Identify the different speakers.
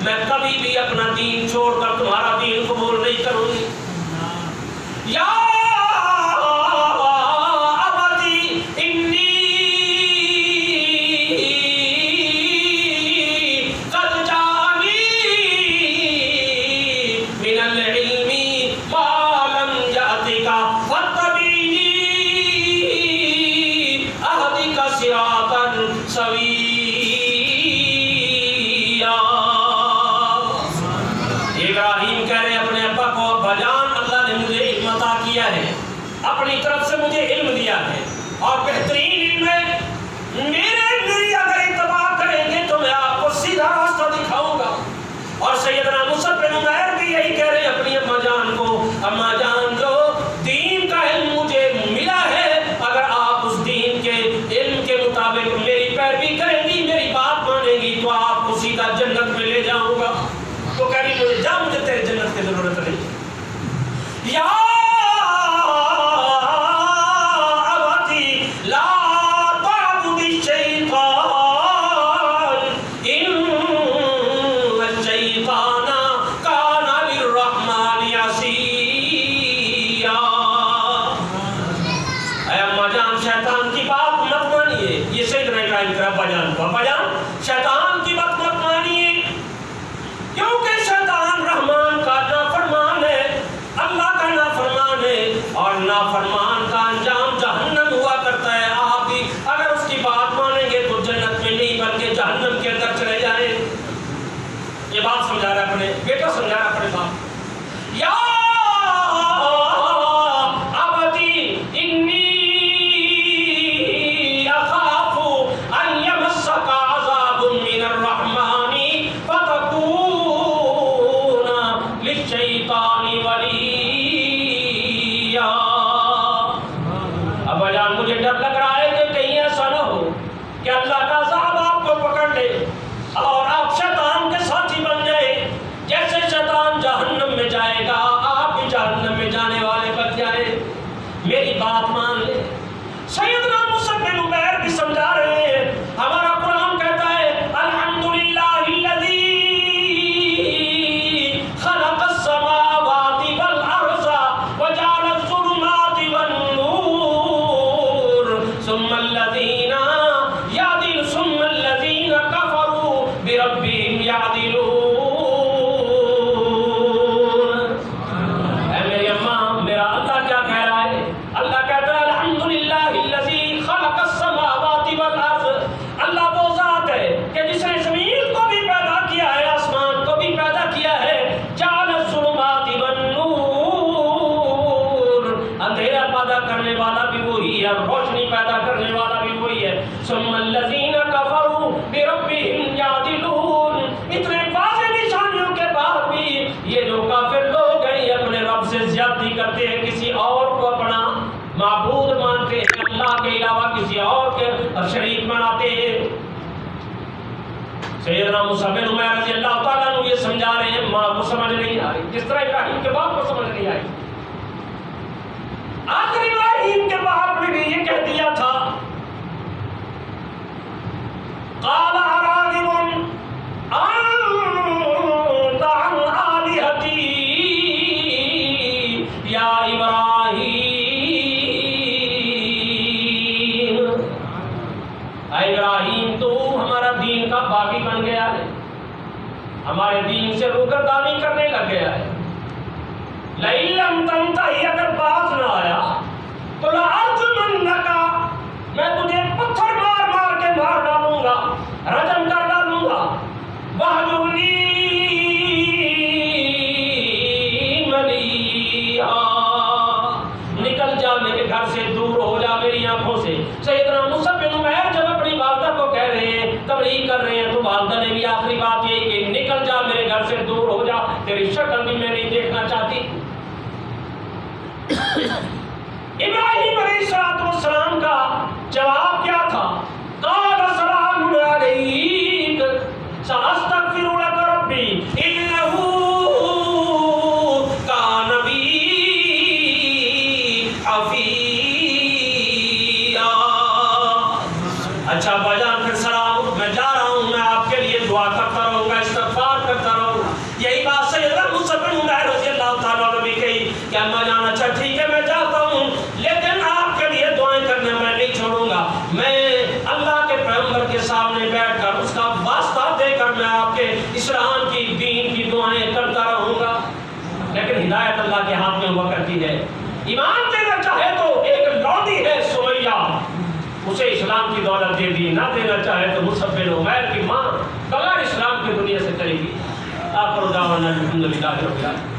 Speaker 1: میں کبھی بھی اپنا دین چھوڑ کر تمہارا دین قبول نہیں کروں گی. یا اپنی طرف سے مجھے علم دیا ہے اور بہترین علم ہے. میری اگر اتباع کریں گے تو میں آپ کو سیدھا راستہ دکھاؤں گا. اور سیدنا مصعب بن عمیر بھی یہی کہہ رہے ہیں اپنی اماں جان کو, اماں جان جو دین کا علم مجھے ملا ہے, اگر آپ اس دین کے علم کے مطابق میری پیروی کریں گی, میری بات مانیں گی, تو آپ کو سیدھا جنت میں لے جاؤں گا. تو کہہ رہی مجھے جا, مجھے تیرے جنت کی ضرورت نہیں. یا شیطان کی بات مت مانیے, کیونکہ شیطان رحمان کا نافرمان ہے, اللہ کا نافرمان ہے, اور نافرمان کا انجام جہنم ہوا کرتا ہے. آپ بھی اگر اس کی بات مانیں گے تو جنت میں نہیں بلکہ جہنم کے اندر چلے جائیں. یہ بات سمجھا رہا اپنے بیٹا, سمجھا رہا اپنے باپ. یا میری بات مان لے. سیدنا مصعب بن عمیر بھی سمجھا رہے ہیں. ہمارا قرآن کہتا ہے الحمدللہ الذی خلق السماوات والارض وجعل الظلمات والنور ثم الذین کفروا بربهم یعدلون. روشنی پیدا کرنے والا بھی وہی ہے. ثم الذین کفروا بربهم یعدلون. اتنے واضح نشانیوں کے بعد بھی یہ جو کافر لوگ ہیں یہ اپنے رب سے زیادتی کرتے ہیں, کسی اور کو اپنا معبود مانتے ہیں, اللہ کے علاوہ کسی اور کے شریک بناتے ہیں. سیدنا مصعب بن عمیر رضی اللہ تعالیٰ عنہ یہ سمجھا رہے ہیں, ماں کو سمجھ نہیں آ رہی, جس طرح ابراہیم کے باپ کو سمجھ نہیں آئی. آخر ابراہیم کے باپ نے بھی یہ کہہ دیا تھا قال اراغب انت عن آلہتی یا ابراہیم. اے ابراہیم تو ہمارا دین کا باغی بن گیا ہے, ہمارے دین سے روگردانی کرنے لگ گیا ہے. لئن لم تنتہی, اگر باز نہ آیا تو لأرجمنک, میں تجھے پتھر مار مار کے مار ڈالوں گا, رجم کر ڈالوں گا. وَاہْجُرْنِی مَلِیًّا, نکل جا میرے گھر سے, دور ہو جا میری آنکھوں سے. سیدنا مصعب بن عمیر جب اپنی والدہ کو کہہ رہے ہیں, تبلیغ کر رہے ہیں, تو والدہ نے بھی آخری بات یہی کہ نکل جا میرے گھر سے, دور ہو جا, تیری شکل بھی میں نہیں دیکھنا چاہتی. ابراہیم علیہ السلام کا جواب کیا تھا؟ قال سلام علیک سأستغفر لك ربی انہ کان بی حفیظا. اچھا بھائی جان, پھر سلام, میں جا رہا ہوں, میں آپ کے لیے دعا کرتا رہوں گا, استغفار کرتا رہوں کر اس کا واسطہ دے کر میں آپ کے اسلام کی دین کی دعائیں کرتا رہوں گا. لیکن ہدایت اللہ کے ہاتھ میں ہوا کرتی ہے. ایمان دینا چاہے تو ایک لونڈی ہے سمیہ، اسے اسلام کی دولت دے دی، نہ دینا چاہے تو مصعب بن عمیر کی ماں بغیر اسلام کی دنیا سے چلے گی. آپ کو دعوانا الحمدللہ رب العالمین.